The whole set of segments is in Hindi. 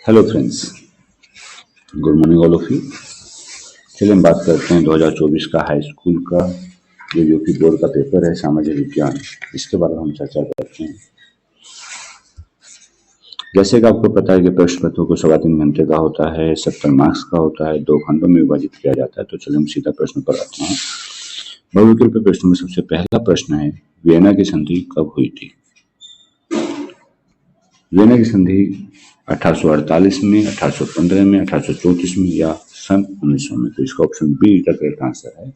Hello friends, good morning all of you. चलिए हम बात करते हैं 2024 का हाई स्कूल का जो यूपी बोर्ड का पेपर है सामाजिक विज्ञान, इसके बारे में हम चर्चा करते हैं। जैसे कि आपको पता है कि प्रश्न पत्रों को 3.25 घंटे का होता है, 70 मार्क्स का होता है, 2 खंडों में विभाजित किया जाता है। तो चलिए हम सीधा प्रश्न पर आते हैं। बहुविकल्पीय प्रश्न में सबसे पहला प्रश्न है, वियना की संधि कब हुई थी? वियना की संधि 1848 में, 1815 में, 1834 में या सन 1900 में। तो इसका option B is the correct answer है।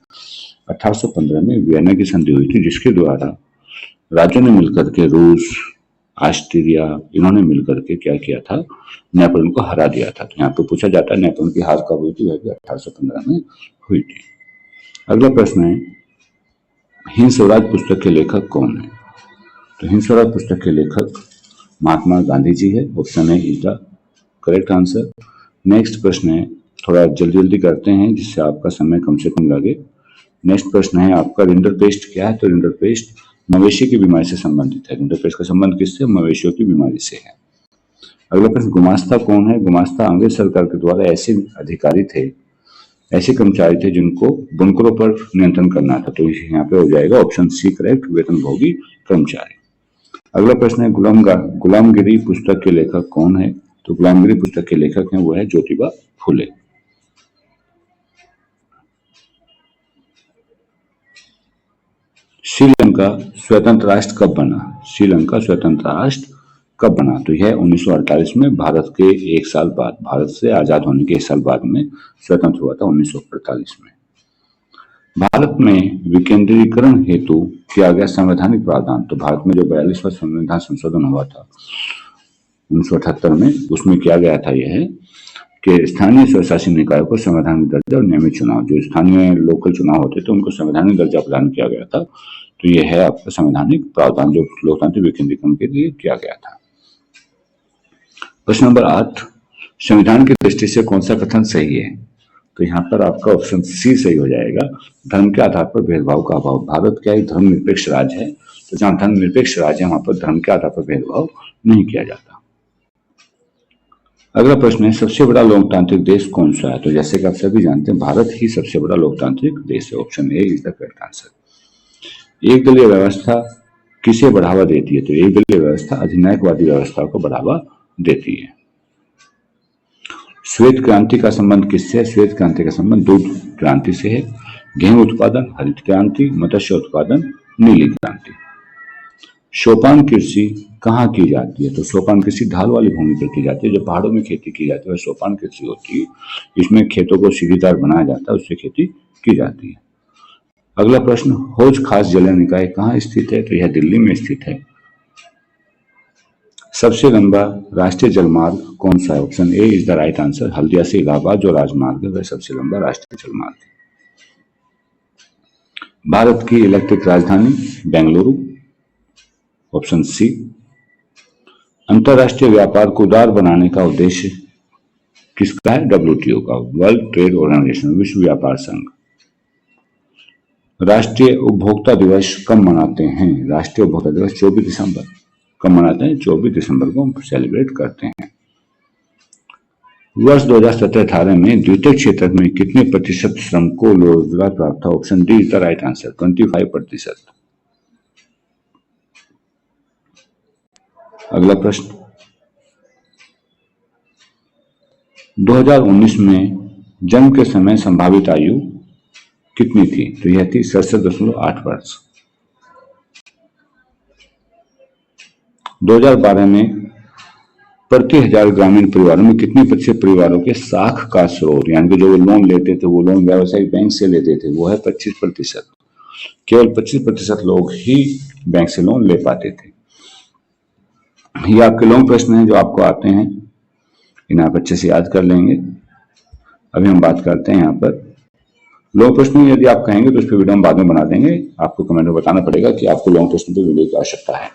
1815 में वियना की संधि हुई थी, जिसके द्वारा राज्यों ने मिलकर के, रूस, ऑस्ट्रिया, इन्होंने मिलकर के क्या किया था, नेपोलियन को हरा दिया था। तो यहाँ पे पूछा जाता है नेपोलियन की हार कब हुई थी? वह भी 1815 में हुई थी। अगला प्रश्न है, हिंद स्वराज पुस्तक के लेखक कौन है? तो हिंद स्वराज पुस्तक के लेखक महात्मा गांधी जी है। ऑप्शन है is the correct answer. Next प्रश्न है, थोड़ा जल्दी जल्दी करते हैं जिससे आपका समय कम से कम लगे। नेक्स्ट प्रश्न है आपका, रिंडरपेस्ट क्या है? तो रिंडरपेस्ट मवेशी की बीमारी से संबंधित है। रिंडरपेस्ट का संबंध किससे? मवेशियों की बीमारी से है। अगला प्रश्न, गुमास्ता कौन है? गुमास्ता अंग्रेज सरकार के द्वारा ऐसे अधिकारी थे, ऐसे कर्मचारी थे जिनको बुनकरों पर नियंत्रण करना था। तो यहाँ पे हो जाएगा ऑप्शन सी करेक्ट, वेतनभोगी कर्मचारी। अगला प्रश्न है, गुलामगिरी पुस्तक के लेखक कौन है? तो गुलामगिरी पुस्तक के लेखक हैं वो है ज्योतिबा फुले। श्रीलंका स्वतंत्र राष्ट्र कब बना? श्रीलंका स्वतंत्र राष्ट्र कब बना? तो यह 1948 में, भारत के एक साल बाद, भारत से आजाद होने के एक साल बाद में स्वतंत्र हुआ था, 1948 में। भारत में विकेंद्रीकरण हेतु किया गया संवैधानिक प्रावधान। तो भारत में जो 42वां संविधान संशोधन हुआ था 1978 में, उसमें किया गया था यह कि स्थानीय स्वशासी निकायों को संवैधानिक दर्जा और नियमित चुनाव, जो स्थानीय लोकल चुनाव होते थे उनको संवैधानिक दर्जा प्रदान किया गया था। तो यह है आपका संवैधानिक प्रावधान जो लोकतांत्रिक विकेंद्रीकरण के लिए किया गया था। प्रश्न नंबर 8, संविधान की दृष्टि से कौन सा कथन सही है? तो यहाँ पर आपका ऑप्शन सी सही हो जाएगा, धर्म के आधार पर भेदभाव का अभाव। भारत क्या एक धर्मनिरपेक्ष राज्य है, तो जहाँ धर्मनिरपेक्ष राज्य है वहां पर धर्म के आधार पर भेदभाव नहीं किया जाता। अगला प्रश्न है, सबसे बड़ा लोकतांत्रिक देश कौन सा है? तो जैसे कि आप सभी जानते हैं भारत ही सबसे बड़ा लोकतांत्रिक देश है। Option A is the correct answer. एक दलीय व्यवस्था किसे बढ़ावा देती है? तो एक दलीय व्यवस्था अधिनायकवादी व्यवस्था को बढ़ावा देती है। श्वेत क्रांति का संबंध किससे है? श्वेत क्रांति का संबंध दूध क्रांति से है। गेहूं उत्पादन हरित क्रांति, मत्स्य उत्पादन नीली क्रांति। सोपान कृषि कहाँ की जाती है? तो सोपान कृषि ढाल वाली भूमि पर की जाती है, जो पहाड़ों में खेती की जाती है वह सोपान कृषि होती है। इसमें खेतों को सीढ़ीदार बनाया जाता है, उससे खेती की जाती है। अगला प्रश्न, हौज खास जलीय निकाय कहाँ स्थित है? तो यह दिल्ली में स्थित है। सबसे लंबा राष्ट्रीय जलमार्ग कौन सा है? Option A is the right answer. Haldia से इलाहाबाद जो राजमार्ग है वह सबसे लंबा राष्ट्रीय जलमार्ग है। भारत की इलेक्ट्रिक राजधानी बेंगलुरु। Option C. अंतरराष्ट्रीय व्यापार को उदार बनाने का उद्देश्य किसका है? डब्ल्यूटीओ का, वर्ल्ड ट्रेड ऑर्गेनाइजेशन, विश्व व्यापार संघ। राष्ट्रीय उपभोक्ता दिवस कब मनाते हैं? राष्ट्रीय उपभोक्ता दिवस 24 दिसंबर। कब मनाते हैं? 24 दिसंबर को हम सेलिब्रेट करते हैं। वर्ष 2017-18 में द्वितीय क्षेत्र में कितने प्रतिशत श्रम को रोजगार प्राप्त था? Option D is the right answer, 25%। अगला प्रश्न, 2019 में जन्म के समय संभावित आयु कितनी थी? तो यह थी 67.8 वर्ष। 2012 में प्रति 1000 ग्रामीण परिवारों में कितने प्रतिशत परिवारों के साख का स्रोत, यानी कि जो वो लोन लेते थे, वो लोन व्यावसायिक बैंक से लेते थे, वो है 25%। केवल 25% लोग ही बैंक से लोन ले पाते थे। ये आपके लॉन्ग प्रश्न हैं जो आपको आते हैं, इन्हें आप अच्छे से याद कर लेंगे। अभी हम बात करते हैं यहाँ पर लॉन्ग प्रश्न। यदि आप कहेंगे तो उस पर वीडियो हम बाद में बना देंगे, आपको कमेंट में बताना पड़ेगा कि आपको लॉन्ग प्रश्न पर वीडियो की आवश्यकता है।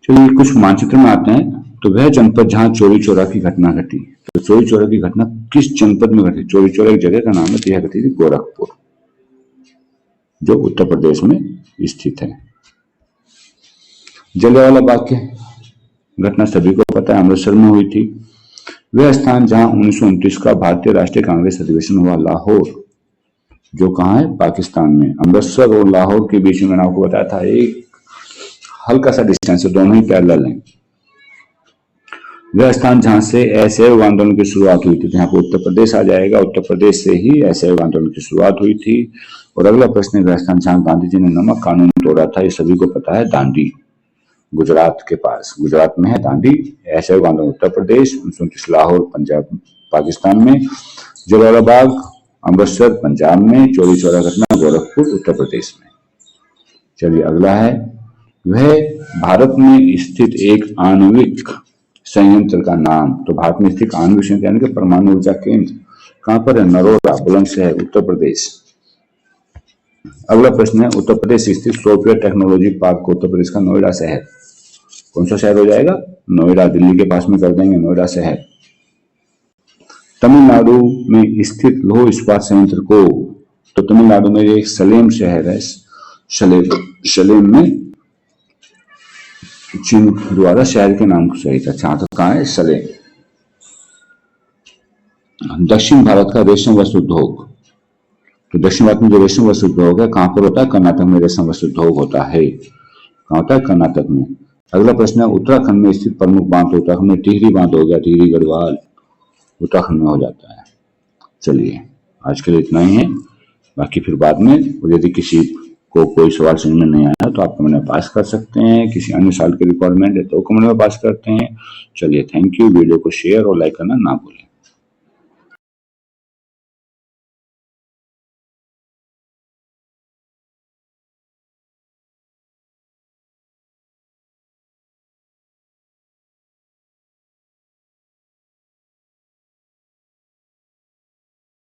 चलिए कुछ मानचित्र में आते हैं। तो वह जनपद जहां चोरी चोरा की घटना घटी, तो चोरी चोरा की घटना किस जनपद में घटी? चोरी चोरा एक जगह का नाम है, तो यह घटी थी गोरखपुर, जो उत्तर प्रदेश में स्थित है। जलियांवाला बाग की घटना सभी को पता है अमृतसर में हुई थी। वह स्थान जहां 1929 का भारतीय राष्ट्रीय कांग्रेस अधिवेशन हुआ, लाहौर, जो कहाँ है, पाकिस्तान में। अमृतसर और लाहौर के बीच में मैंने आपको बताया था एक हल्का सा डिस्टेंस है, दोनों ही पैरेलल हैं। वह स्थान जहां से असहयोग आंदोलन की शुरुआत हुई थी, तो यहाँ पर उत्तर प्रदेश आ जाएगा। उत्तर प्रदेश से ही असहयोग आंदोलन की शुरुआत हुई थी। और अगला प्रश्न है, वह स्थान जहां गांधी जी ने नमक कानून तोड़ा था, ये सभी को पता है, दांडी, गुजरात के पास, गुजरात में है दांडी। असहयोग आंदोलन उत्तर प्रदेश, 1929 लाहौर पंजाब पाकिस्तान में, जलियांवाला बाग अमृतसर पंजाब में, चौरी चौरा घटना गोरखपुर उत्तर प्रदेश में। चलिए अगला है, वह भारत में स्थित एक आणविक संयंत्र का नाम। तो भारत में स्थित आणविक संयंत्र यानी कि परमाणु ऊर्जा केंद्र कहां पर है, नरोरा बुलंदशहर उत्तर प्रदेश। अगला प्रश्न है, उत्तर प्रदेश स्थित software technology park Uttar Pradesh का नोएडा शहर, कौन सा शहर हो जाएगा, नोएडा, दिल्ली के पास में कर देंगे नोएडा शहर। तमिलनाडु में स्थित लौह इस्पात संयंत्र को, तो तमिलनाडु में एक सलेम शहर है, सलेम में चीन द्वारा शहर के नाम को सही था। अच्छा तो कहाँ है, सलेम। दक्षिण भारत का रेशम वस्त्र उद्योग, तो दक्षिण भारत में जो रेशम वस्त्र उद्योग है कहां पर होता है, कर्नाटक में रेशम वस्त्र उद्योग होता है। कहां होता है, कर्नाटक में। अगला प्रश्न है, उत्तराखंड में स्थित प्रमुख बांध, उत्तराखंड में टिहरी बांध हो गया, टिहरी गढ़वाल उत्तराखंड में हो जाता है। चलिए आज के लिए इतना ही है, बाकी फिर बाद में यदि किसी को कोई सवाल समझ में नहीं आया तो आप कमेंट में पास कर सकते हैं, किसी अन्य साल की रिक्वायरमेंट है तो कमेंट में पास करते हैं। चलिए थैंक यू, वीडियो को शेयर और लाइक करना ना भूलें।